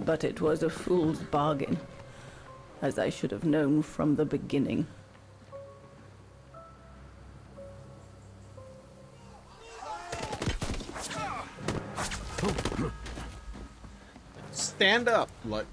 But it was a fool's bargain, as I should have known from the beginning. Stand up, what?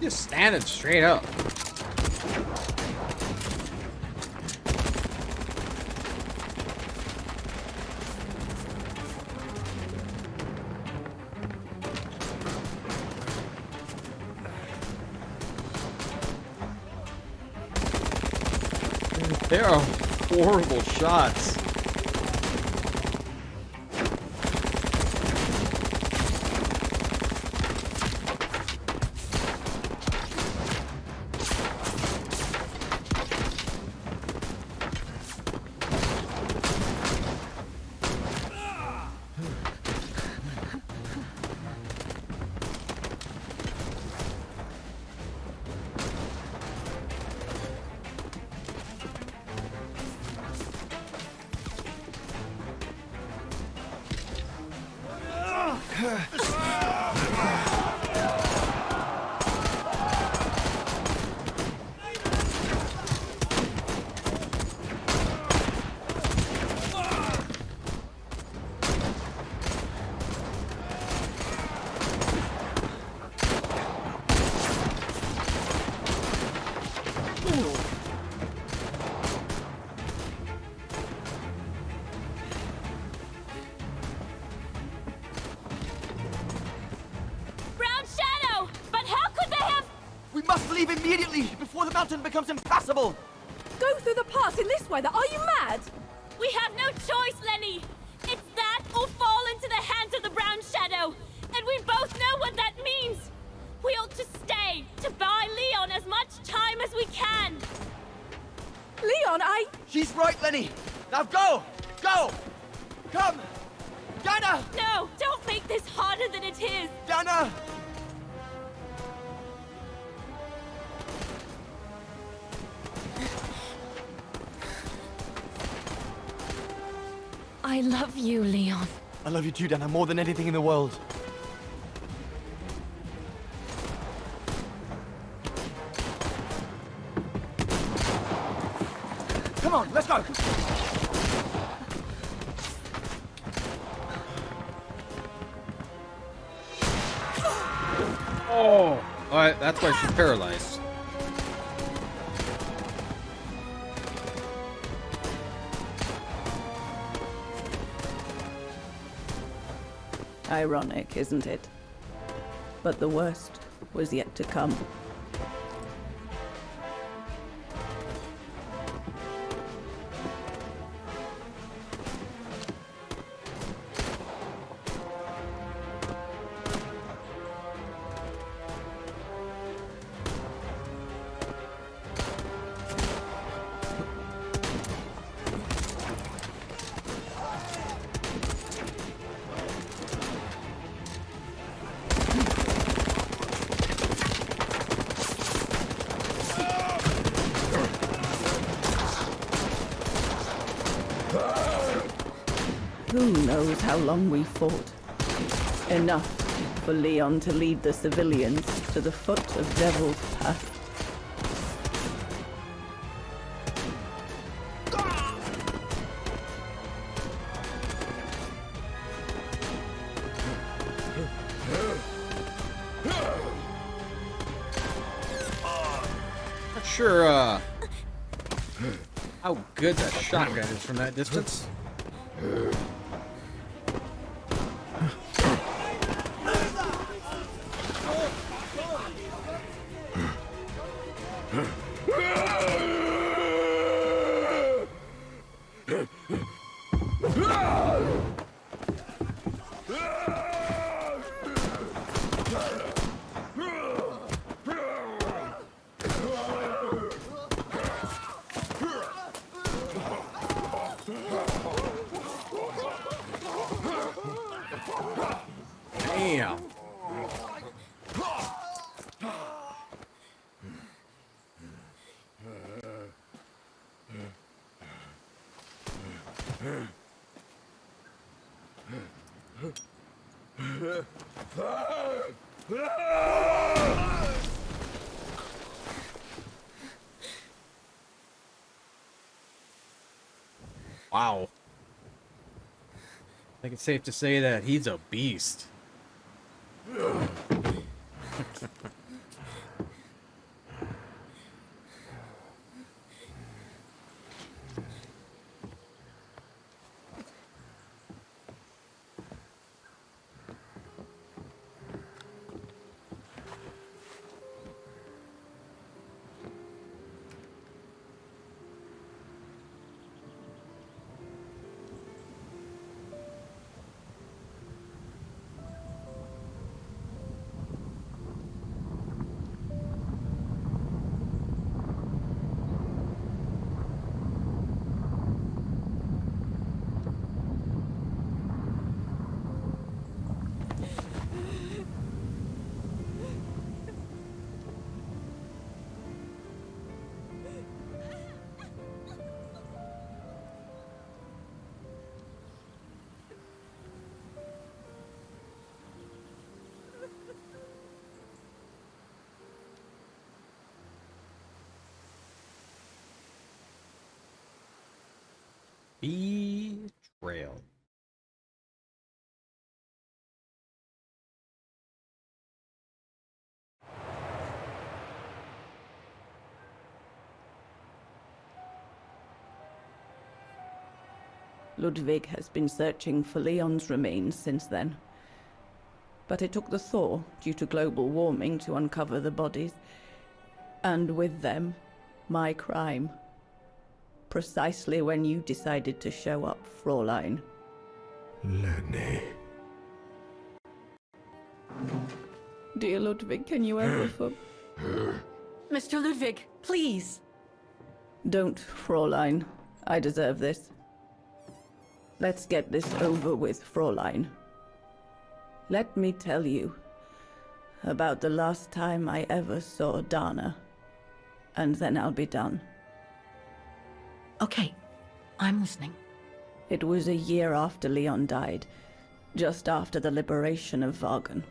Just standing straight up. There are horrible shots. Immediately, before the mountain becomes impassable! Go through the pass in this weather? Are you mad? We have no choice, Lenny! It's that or fall into the hands of the Brown Shadow! And we both know what that means! We ought to stay, to buy Leon as much time as we can! Leon, She's right, Lenny! Now go! Go! Come! Diana! No! Don't make this harder than it is! Diana! I love you, Leon. I love you too, Diana, more than anything in the world. Come on, let's go! Oh, alright, that's why she's paralyzed. Ironic, isn't it? But the worst was yet to come. Who knows how long we fought? Enough for Leon to lead the civilians to the foot of Devil's Path. Not sure, how good that shotgun is from that distance. Damn. Wow. I think it's safe to say that he's a beast. Betrayal. Ludwig has been searching for Leon's remains since then. But it took the thaw due to global warming to uncover the bodies. And with them, my crime. Precisely when you decided to show up, Fräulein. Lenny. Dear Ludwig, can you ever Mr. Ludwig, please. Don't, Fräulein. I deserve this. Let's get this over with, Fräulein. Let me tell you about the last time I ever saw Dana, and then I'll be done. Okay, I'm listening. It was a year after Leon died, just after the liberation of Vaghen.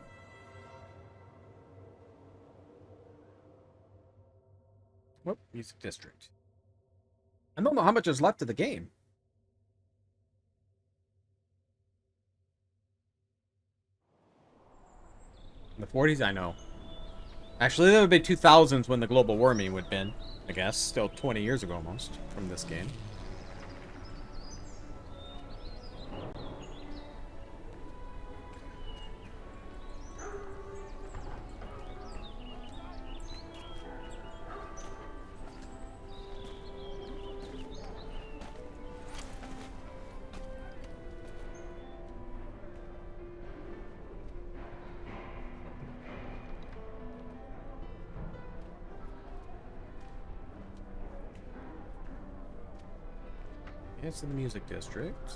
Whoop, Music District. I don't know how much is left of the game. In the 40s, I know. Actually, that would be 2000s when the global warming would have been, I guess. Still 20 years ago almost from this game. It's in the Music District.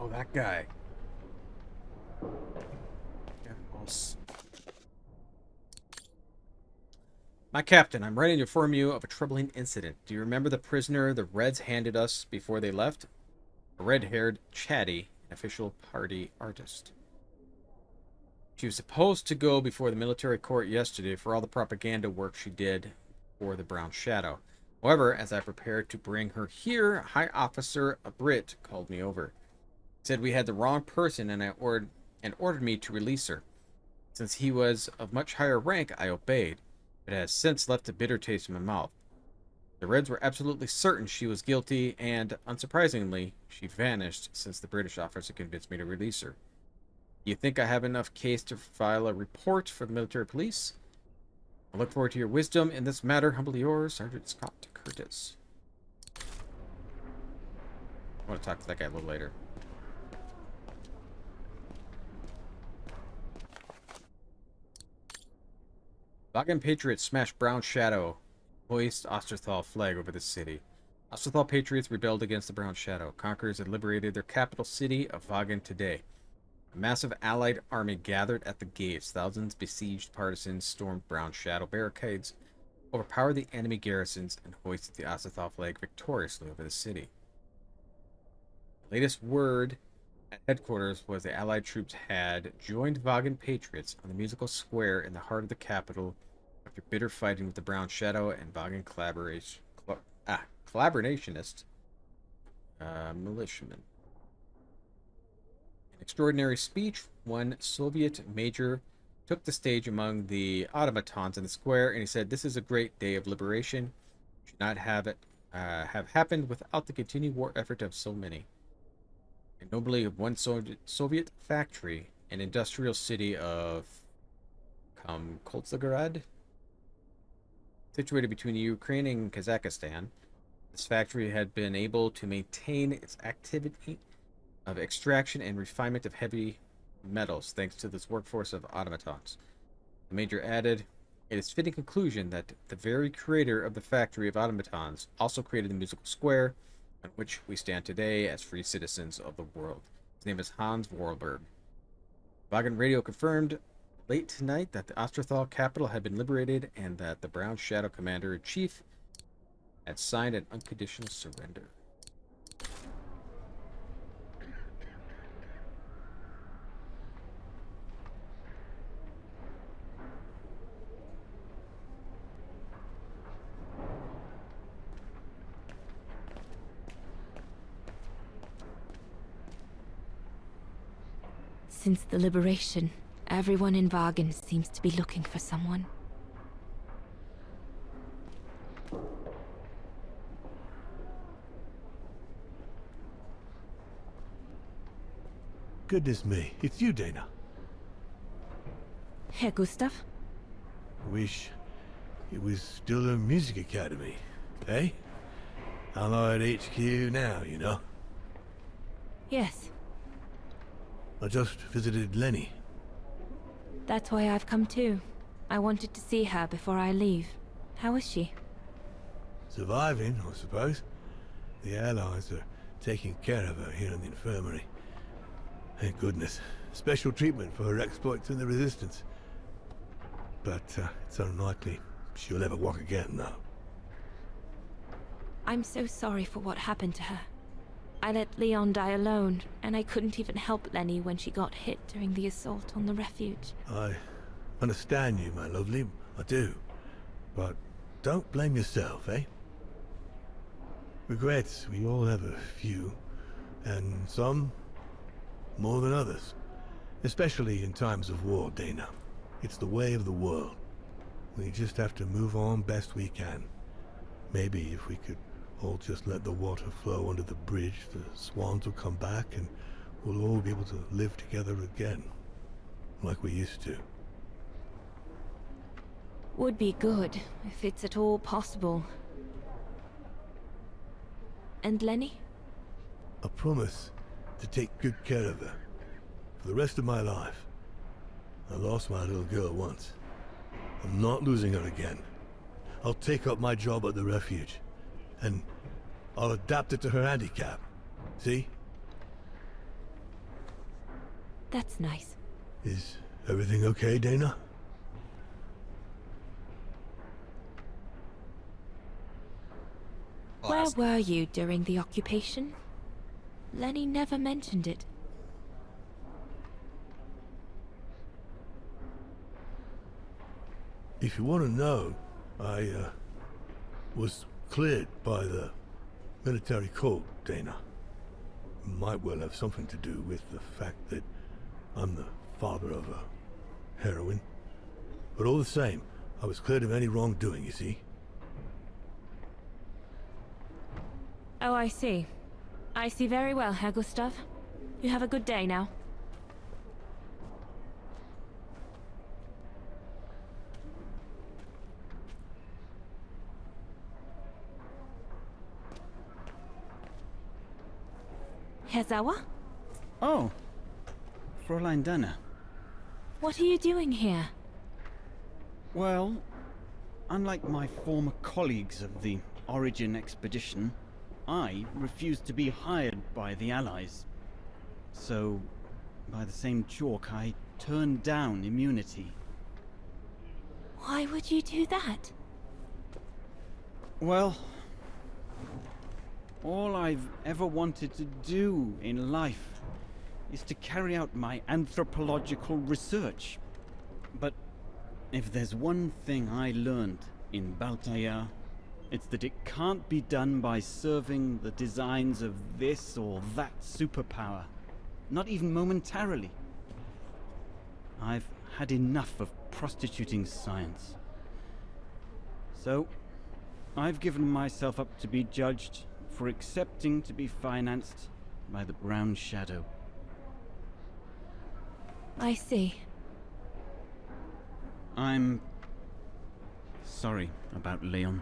Oh, that guy. Yeah, boss. My captain, I'm writing to inform you of a troubling incident. Do you remember the prisoner the Reds handed us before they left? A red-haired, chatty, official party artist. She was supposed to go before the military court yesterday for all the propaganda work she did for the Brown Shadow. However, as I prepared to bring her here, High Officer Brit called me over. Said we had the wrong person and ordered me to release her. Since he was of much higher rank, I obeyed, but has since left a bitter taste in my mouth. The Reds were absolutely certain she was guilty, and, unsurprisingly, she vanished since the British officer convinced me to release her. You think I have enough case to file a report for the military police? I look forward to your wisdom in this matter. Humbly yours, Sergeant Scott Curtis. I want to talk to that guy a little later. Vaghen Patriots smash Brown Shadow. Hoist Osterthal flag over the city. Osterthal Patriots rebelled against the Brown Shadow. Conquerors had liberated their capital city of Vaghen today. A massive allied army gathered at the gates. Thousands besieged partisans stormed Brown Shadow barricades, overpowered the enemy garrisons, and hoisted the Osterthal flag victoriously over the city. The latest word at headquarters was the allied troops had joined Vaghen Patriots on the musical square in the heart of the capital after bitter fighting with the Brown Shadow and Vaghen collaborationist militiamen. In extraordinary speech, one Soviet major took the stage among the automatons in the square, and he said, "This is a great day of liberation. Should not have it have happened without the continued war effort of so many. And nobly of one Soviet factory, an industrial city of Koltsagorad, situated between Ukraine and Kazakhstan. This factory had been able to maintain its activity of extraction and refinement of heavy metals thanks to this workforce of automatons." The major added, "It is fitting conclusion that the very creator of the factory of automatons also created the musical square on which we stand today as free citizens of the world. His name is Hans Warburg." Vaghen Radio confirmed late tonight that the Osterthal capital had been liberated and that the Brown Shadow Commander-in-Chief had signed an unconditional surrender. Since the liberation, everyone in Vaghen seems to be looking for someone. Goodness me, it's you, Dana. Herr Gustav? Wish it was still a music academy, eh? Allied HQ now, you know. Yes, I just visited Lenny. that's why I've come too. I wanted to see her before I leave. How is she? Surviving, I suppose. The Allies are taking care of her here in the infirmary. Thank goodness. Special treatment for her exploits in the Resistance. But it's unlikely she'll ever walk again, though. I'm so sorry for what happened to her. I let Leon die alone, and I couldn't even help Lenny when she got hit during the assault on the refuge. I understand you, my lovely. I do. But don't blame yourself, eh? Regrets, we all have a few. And some more than others. Especially in times of war, Dana. It's the way of the world. We just have to move on best we can. Maybe if we could all just let the water flow under the bridge, the swans will come back and we'll all be able to live together again. Like we used to. Would be good, if it's at all possible. And Lenny? I promise to take good care of her. For the rest of my life. I lost my little girl once. I'm not losing her again. I'll take up my job at the refuge. And I'll adapt it to her handicap. See? That's nice. Is everything okay, Dana? Where were you during the occupation? Lenny never mentioned it. If you want to know, I was cleared by the military court, Dana. Might well have something to do with the fact that I'm the father of a heroine. But all the same, I was cleared of any wrongdoing, you see. Oh, I see. I see very well, Herr Gustav. You have a good day now. Herr Sauer? Oh, Fräulein Danner. What are you doing here? Well, unlike my former colleagues of the Origin expedition, I refused to be hired by the Allies. So, by the same chalk, I turned down immunity. Why would you do that? Well, all I've ever wanted to do in life is to carry out my anthropological research. But if there's one thing I learned in Baltaya, it's that it can't be done by serving the designs of this or that superpower, not even momentarily. I've had enough of prostituting science. So, I've given myself up to be judged for accepting to be financed by the Brown Shadow. I see. I'm sorry about Leon,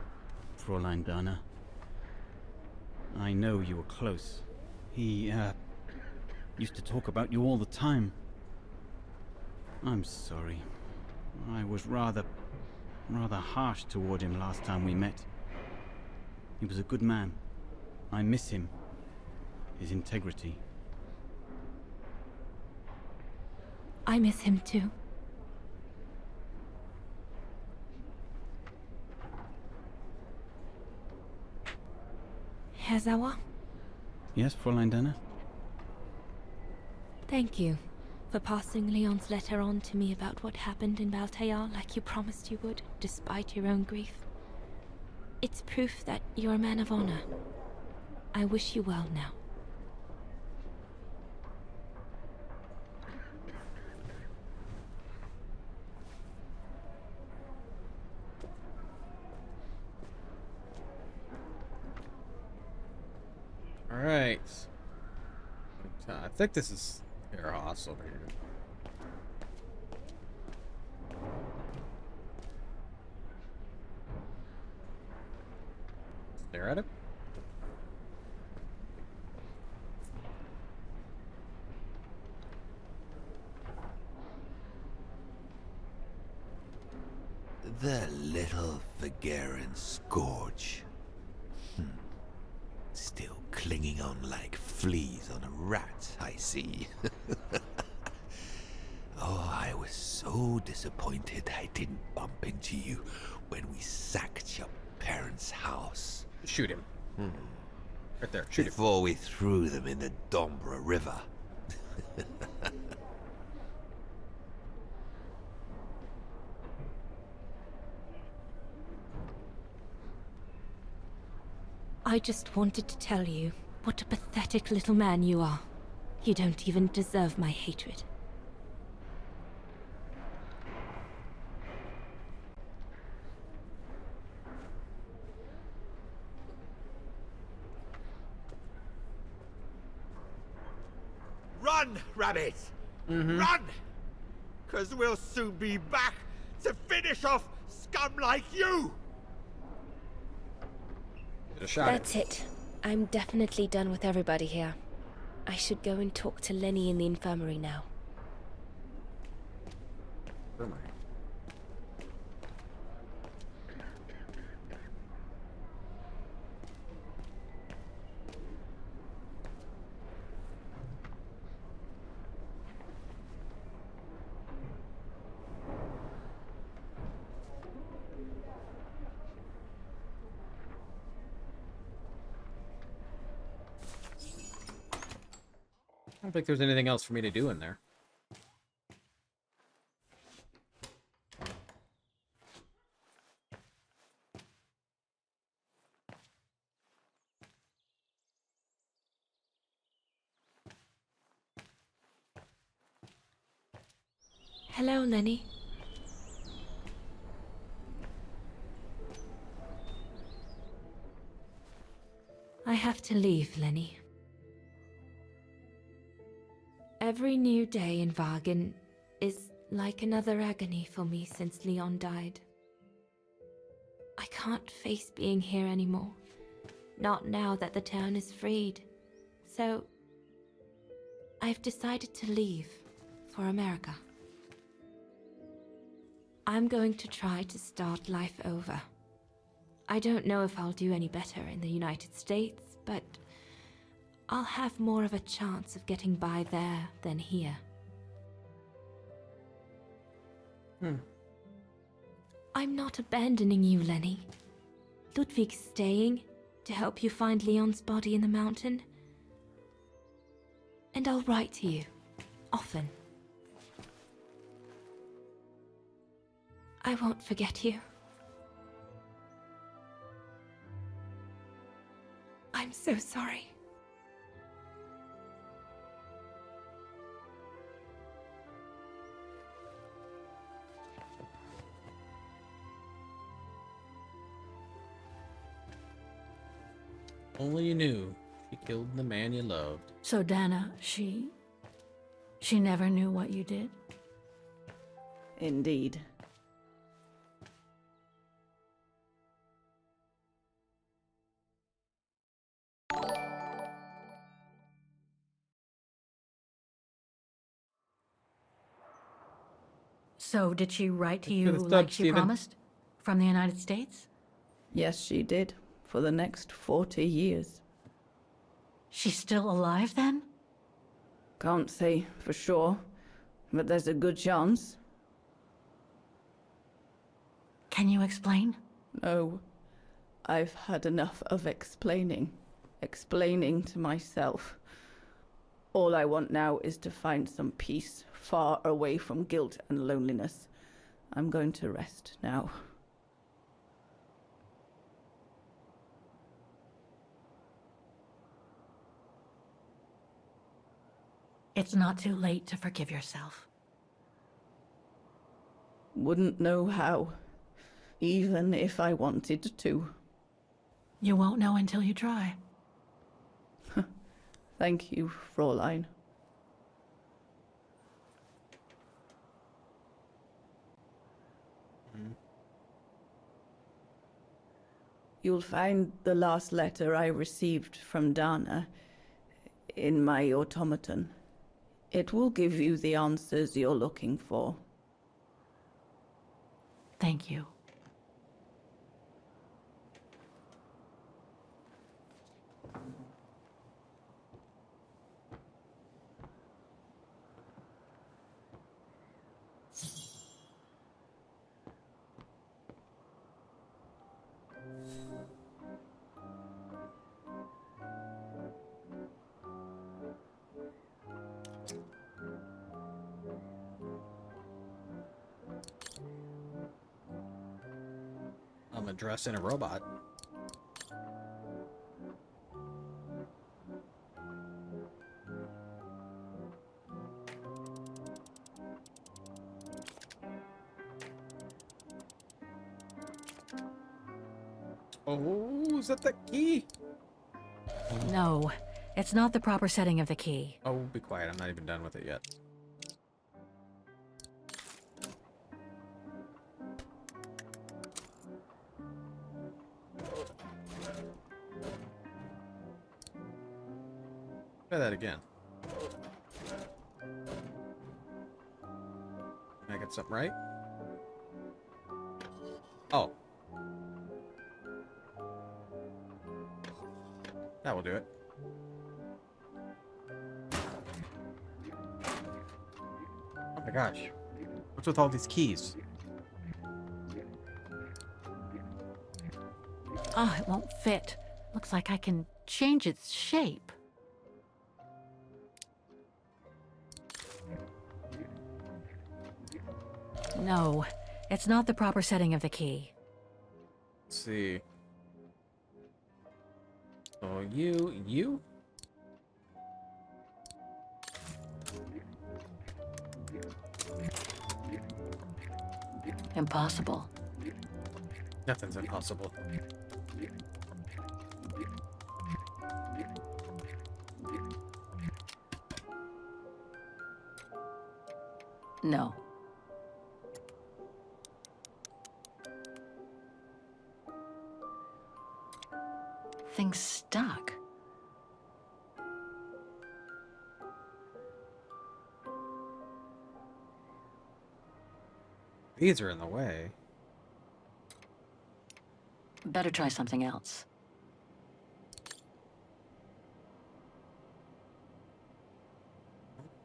Fräulein Danner. I know you were close. He, used to talk about you all the time. I'm sorry. I was rather harsh toward him last time we met. He was a good man. I miss him. His integrity. I miss him too. Herr Sauer? Yes, Fräulein Danner? Thank you for passing Leon's letter on to me about what happened in Baltaya like you promised you would, despite your own grief. It's proof that you're a man of honor. I wish you well now. All right. I think this is Herr Haas over here. Stare at him. The little Vaghen scourge. Still clinging on like fleas on a rat, I see. Oh, I was so disappointed I didn't bump into you when we sacked your parents' house. Shoot him. Right there. Shoot him. Before we threw them in the Dombra River. I just wanted to tell you what a pathetic little man you are. You don't even deserve my hatred. Run, Rabbit! Run! 'Cause we'll soon be back to finish off scum like you! Get a shot. That's it. I'm definitely done with everybody here. I should go and talk to Lenny in the infirmary now. Infirmary. I don't think there's anything else for me to do in there. Hello, Lenny. I have to leave, Lenny. Every new day in Vaghen is like another agony for me since Leon died. I can't face being here anymore. Not now that the town is freed. So, I've decided to leave for America. I'm going to try to start life over. I don't know if I'll do any better in the United States, but I'll have more of a chance of getting by there than here. I'm not abandoning you, Lenny. Ludwig's staying to help you find Leon's body in the mountain. And I'll write to you, often. I won't forget you. I'm so sorry. Only you knew you killed the man you loved. So Dana, she never knew what you did? Indeed. So did she write to Let's you do the like stub, she Stephen. promised? From the United States? Yes, she did. For the next 40 years. She's still alive then? Can't say for sure, but there's a good chance. Can you explain? No. I've had enough of explaining. Explaining to myself. All I want now is to find some peace, far away from guilt and loneliness. I'm going to rest now. It's not too late to forgive yourself. Wouldn't know how, even if I wanted to. You won't know until you try. Thank you, Fräulein. You'll find the last letter I received from Dana in my automaton. It will give you the answers you're looking for. Thank you. I'm dressed in a robot. Oh, is that the key? No, it's not the proper setting of the key. Oh, be quiet. I'm not even done with it yet. Try that again. Can I get something right? Oh. That will do it. Oh my gosh. What's with all these keys? Ah, it won't fit. Looks like I can change its shape. No, it's not the proper setting of the key. Let's see. So you? Impossible. Nothing's impossible. No. Things stuck. These are in the way. Better try something else.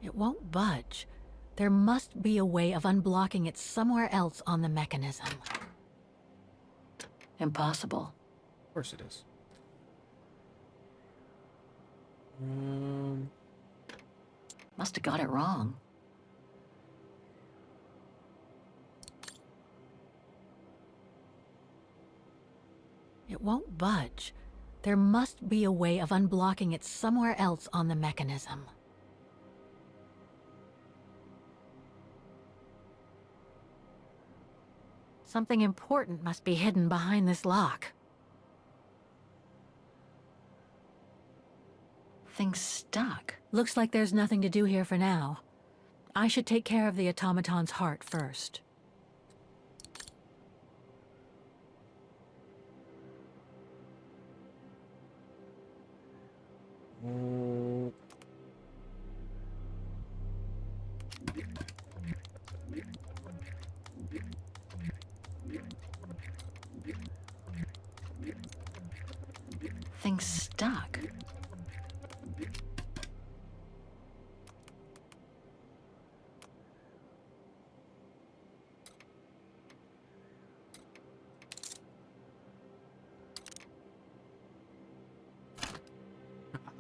It won't budge. There must be a way of unblocking it somewhere else on the mechanism. Impossible. Of course it is. Must have got it wrong. It won't budge. There must be a way of unblocking it somewhere else on the mechanism. Something important must be hidden behind this lock. Things stuck. Looks like there's nothing to do here for now. I should take care of the automaton's heart first. Things stuck.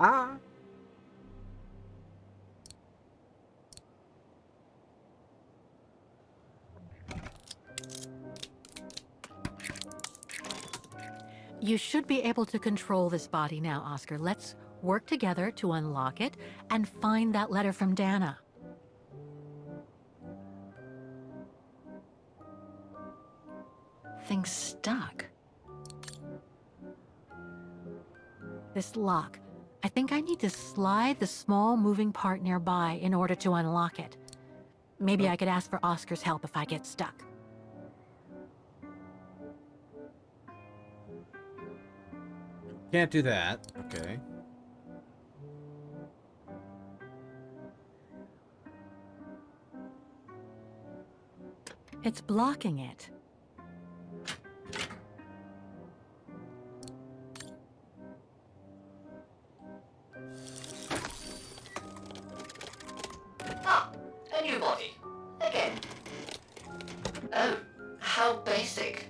Ah. You should be able to control this body now, Oscar. Let's work together to unlock it and find that letter from Dana. Things stuck. This lock. I think I need to slide the small moving part nearby in order to unlock it. Maybe I could ask for Oscar's help if I get stuck. Can't do that. Okay. It's blocking it. Ah, a new body. Again. Oh, how basic.